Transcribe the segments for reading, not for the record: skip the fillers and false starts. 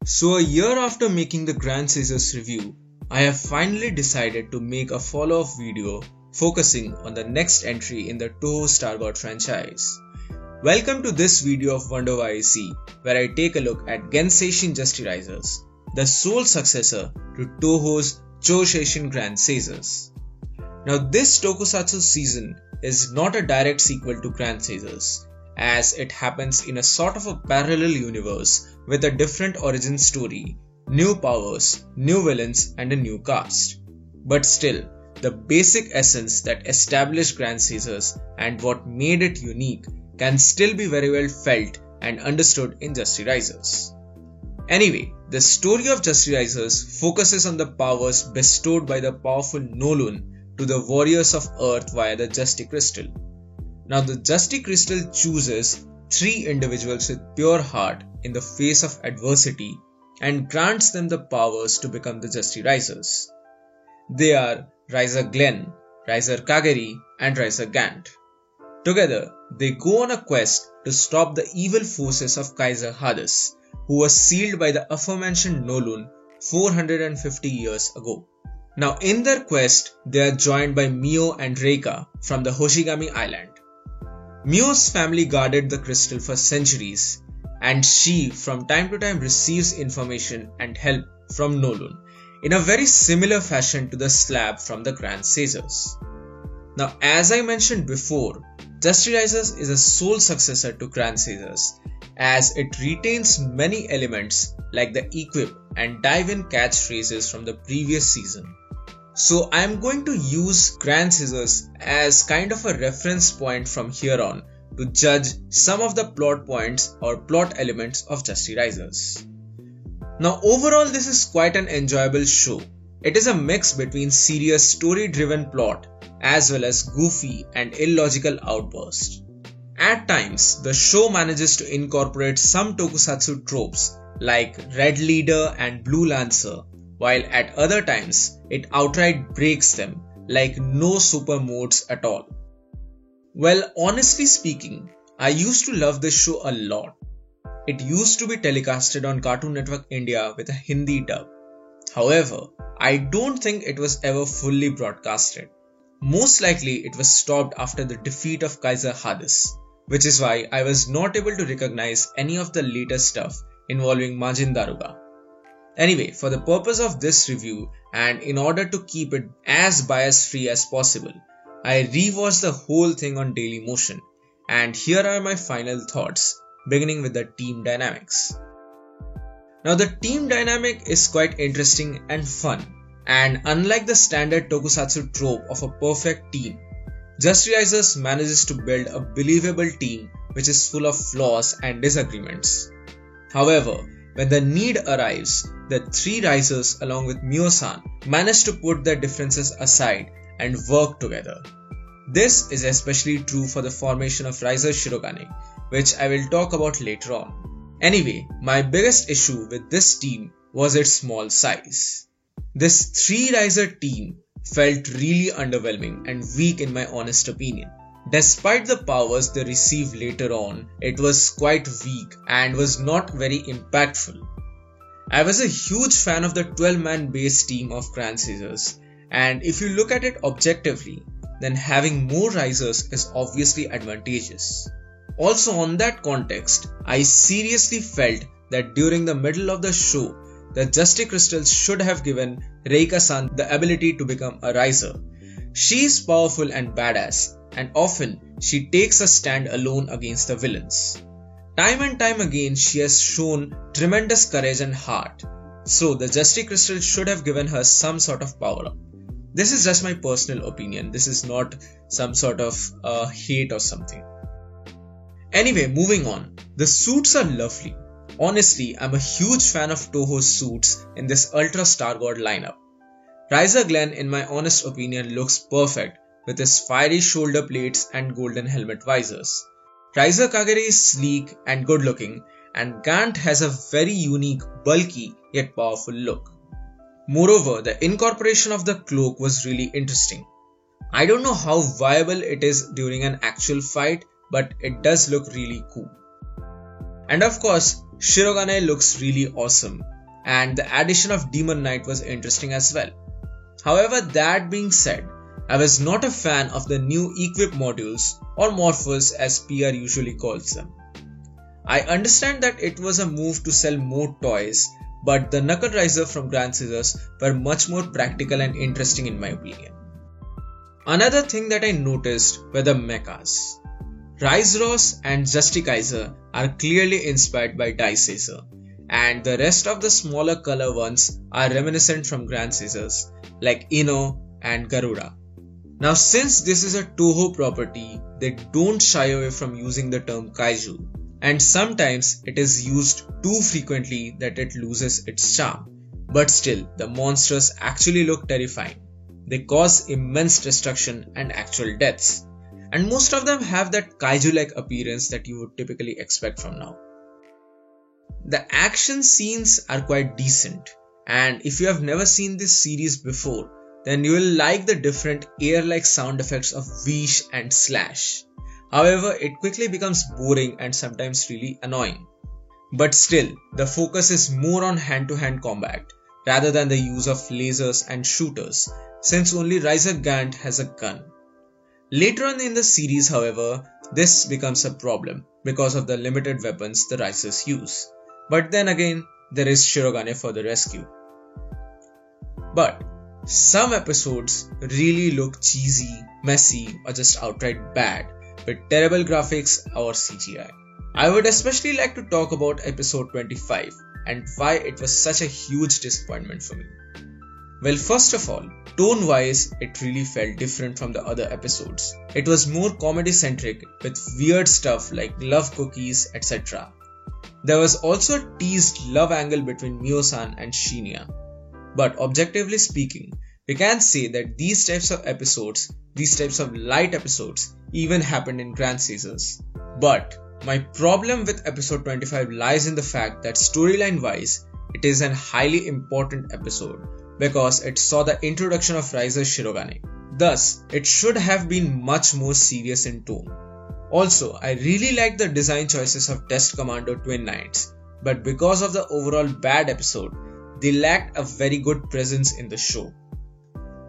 So a year after making the Grand Caesars review, I have finally decided to make a follow-up video focusing on the next entry in the Touhou Star God franchise. Welcome to this video of Wonder YAC, where I take a look at Genseishin Justirisers, the sole successor to Touhou's Choseishin Grand Caesars. Now this tokusatsu season is not a direct sequel to Grand Caesars, as it happens in a sort of a parallel universe with a different origin story, new powers, new villains and a new cast. But still, the basic essence that established Grand Caesars and what made it unique can still be very well felt and understood in Justirisers. Anyway, the story of Justirisers focuses on the powers bestowed by the powerful Noldun to the warriors of Earth via the Justi Crystal. Now the Justi Crystal chooses 3 individuals with pure heart in the face of adversity and grants them the powers to become the Justirisers. They are Riser Glenn, Riser Kageri and Riser Gant. Together, they go on a quest to stop the evil forces of Kaiser Hades, who was sealed by the aforementioned Noldun 450 years ago. Now in their quest, they are joined by Mio and Reika from the Hoshigami Island. Mio's family guarded the crystal for centuries, and she from time to time receives information and help from Noldun in a very similar fashion to the slab from the Grand Caesars. Now as I mentioned before, Justirisers is a sole successor to Grand Caesars, as it retains many elements like the equip and dive in catchphrases from the previous season. So I am going to use Grand Caesars as kind of a reference point from here on to judge some of the plot points or plot elements of Justirisers. Now overall this is quite an enjoyable show. It is a mix between serious story-driven plot as well as goofy and illogical outbursts. At times, the show manages to incorporate some tokusatsu tropes like Red Leader and Blue Lancer, while at other times, it outright breaks them, like no super modes at all. Well, honestly speaking, I used to love this show a lot. It used to be telecasted on Cartoon Network India with a Hindi dub. However, I don't think it was ever fully broadcasted. Most likely it was stopped after the defeat of Kaiser Hades, which is why I was not able to recognize any of the later stuff involving Majin Daruga. Anyway, for the purpose of this review and in order to keep it as bias free as possible, I rewatched the whole thing on Daily Motion, and here are my final thoughts, beginning with the team dynamics. Now the team dynamic is quite interesting and fun, and unlike the standard tokusatsu trope of a perfect team, Justirisers manages to build a believable team which is full of flaws and disagreements. However, when the need arrives, the 3 risers along with Mio-san manage to put their differences aside and work together. This is especially true for the formation of Riser Shirogane, which I will talk about later on. Anyway, my biggest issue with this team was its small size. This 3 riser team felt really underwhelming and weak in my honest opinion. Despite the powers they receive later on, it was quite weak and was not very impactful. I was a huge fan of the 12-man base team of Grand Caesars, and if you look at it objectively, then having more risers is obviously advantageous. Also on that context, I seriously felt that during the middle of the show, the Justi Crystal should have given Reika-san the ability to become a riser. She is powerful and badass, and often she takes a stand alone against the villains. Time and time again she has shown tremendous courage and heart, so the Justi Crystal should have given her some sort of power up. This is just my personal opinion, this is not some sort of hate or something. Anyway, moving on, the suits are lovely. Honestly, I'm a huge fan of Touhou's suits in this Ultra Star God lineup. Riser Glenn, in my honest opinion, looks perfect with his fiery shoulder plates and golden helmet visors. Riser Kageri is sleek and good looking, and Gant has a very unique, bulky yet powerful look. Moreover, the incorporation of the cloak was really interesting. I don't know how viable it is during an actual fight, but it does look really cool. And of course, Shirogane looks really awesome, and the addition of Demon Knight was interesting as well. However, that being said, I was not a fan of the new equip modules or morphers as PR usually calls them. I understand that it was a move to sell more toys, but the Knuckle Riser from Grand Scissors were much more practical and interesting in my opinion. Another thing that I noticed were the mechas. Riseros and Justikaiser are clearly inspired by Daicaesar, and the rest of the smaller color ones are reminiscent from Grand Scissors, like Ino and Garuda. Now, since this is a Toho property, they don't shy away from using the term kaiju, and sometimes it is used too frequently that it loses its charm. But still, the monsters actually look terrifying. They cause immense destruction and actual deaths, and most of them have that kaiju-like appearance that you would typically expect from now. The action scenes are quite decent, and if you have never seen this series before, then you will like the different air-like sound effects of whoosh and slash. However, it quickly becomes boring and sometimes really annoying. But still, the focus is more on hand-to-hand combat rather than the use of lasers and shooters, since only Riser Gant has a gun. Later on in the series, however, this becomes a problem because of the limited weapons the Risers use. But then again, there is Shirogane for the rescue. But some episodes really look cheesy, messy, or just outright bad, with terrible graphics or CGI. I would especially like to talk about episode 25 and why it was such a huge disappointment for me. Well, first of all, tone-wise, it really felt different from the other episodes. It was more comedy-centric with weird stuff like love cookies, etc. There was also a teased love angle between Mio-san and Shinya. But objectively speaking, we can say that these types of episodes, these types of light episodes, even happened in Grand Scissors. But my problem with episode 25 lies in the fact that storyline-wise, it is an highly important episode because it saw the introduction of Riser Shirogane. Thus, it should have been much more serious in tone. Also, I really liked the design choices of Test Commando Twin Knights, but because of the overall bad episode, they lacked a very good presence in the show.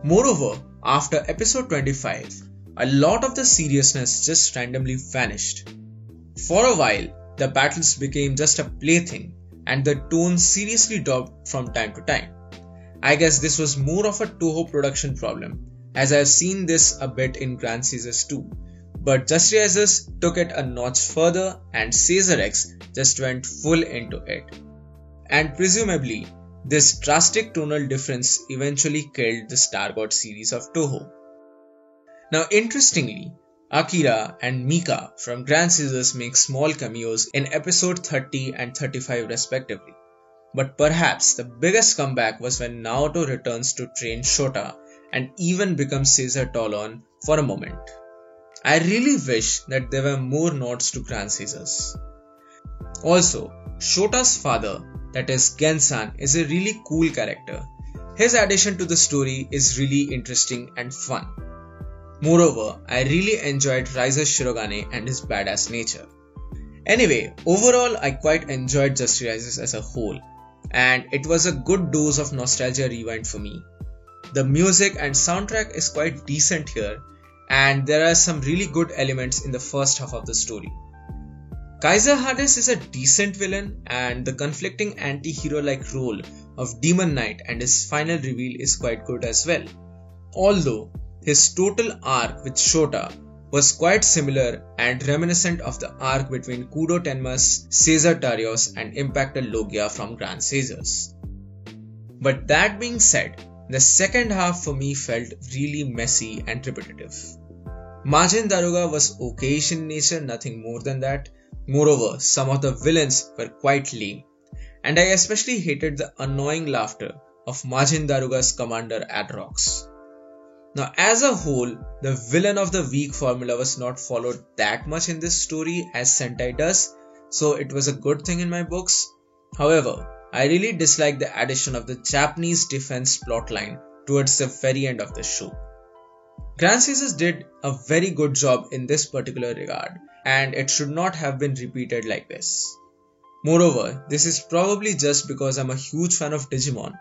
Moreover, after episode 25, a lot of the seriousness just randomly vanished. For a while, the battles became just a plaything and the tone seriously dropped from time to time. I guess this was more of a Toho production problem, as I have seen this a bit in Grand Scissors too. But Justikaiser took it a notch further and Caesar X just went full into it. And presumably, this drastic tonal difference eventually killed the Star God series of Toho. Now interestingly, Akira and Mika from Grand Scissors make small cameos in episode 30 and 35 respectively. But perhaps the biggest comeback was when Naoto returns to train Shota and even becomes Caesar Talon for a moment. I really wish that there were more nods to Grand Scissors. Also, Shota's father, that is Gensan, is a really cool character. His addition to the story is really interesting and fun. Moreover, I really enjoyed Riser Shirogane and his badass nature. Anyway, overall I quite enjoyed Justikaiser as a whole, and it was a good dose of nostalgia rewind for me. The music and soundtrack is quite decent here, and there are some really good elements in the first half of the story. Kaiser Hades is a decent villain, and the conflicting anti-hero like role of Demon Knight and his final reveal is quite good as well. Although his total arc with Shota was quite similar and reminiscent of the arc between Kudo Tenma's Caesar Tarios and Impactor Logia from Grand Scissors. But that being said, the second half for me felt really messy and repetitive. Majin Daruga was okayish in nature, nothing more than that. Moreover, some of the villains were quite lame, and I especially hated the annoying laughter of Majin Daruga's commander Adrox. Now, as a whole, the villain of the week formula was not followed that much in this story as Sentai does, so it was a good thing in my books. However, I really disliked the addition of the Japanese defense plotline towards the very end of the show. Grand Scissors did a very good job in this particular regard, and it should not have been repeated like this. Moreover, this is probably just because I'm a huge fan of Digimon,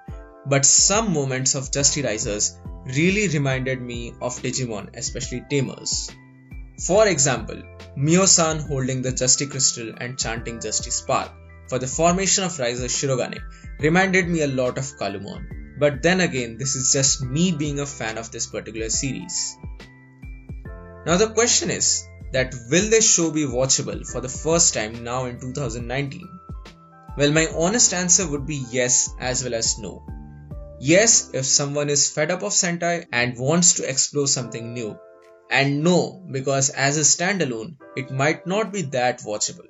but some moments of Justy Risers really reminded me of Digimon, especially Tamers. For example, Mio-san holding the Justy Crystal and chanting Justy Spark for the formation of Riser Shirogane reminded me a lot of Kalumon. But then again, this is just me being a fan of this particular series. Now the question is that will this show be watchable for the first time now in 2019? Well, my honest answer would be yes as well as no. Yes, if someone is fed up of Sentai and wants to explore something new. And no, because as a standalone, it might not be that watchable.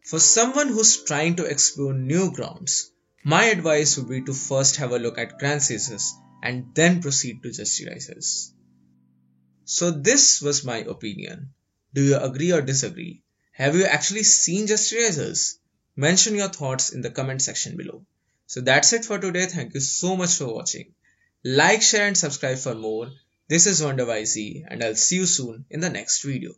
For someone who's trying to explore new grounds, my advice would be to first have a look at Grand Caesars and then proceed to Justy Risers. So this was my opinion. Do you agree or disagree? Have you actually seen Justy Risers? Mention your thoughts in the comment section below. So that's it for today. Thank you so much for watching. Like, share and subscribe for more. This is Wonder YZ and I'll see you soon in the next video.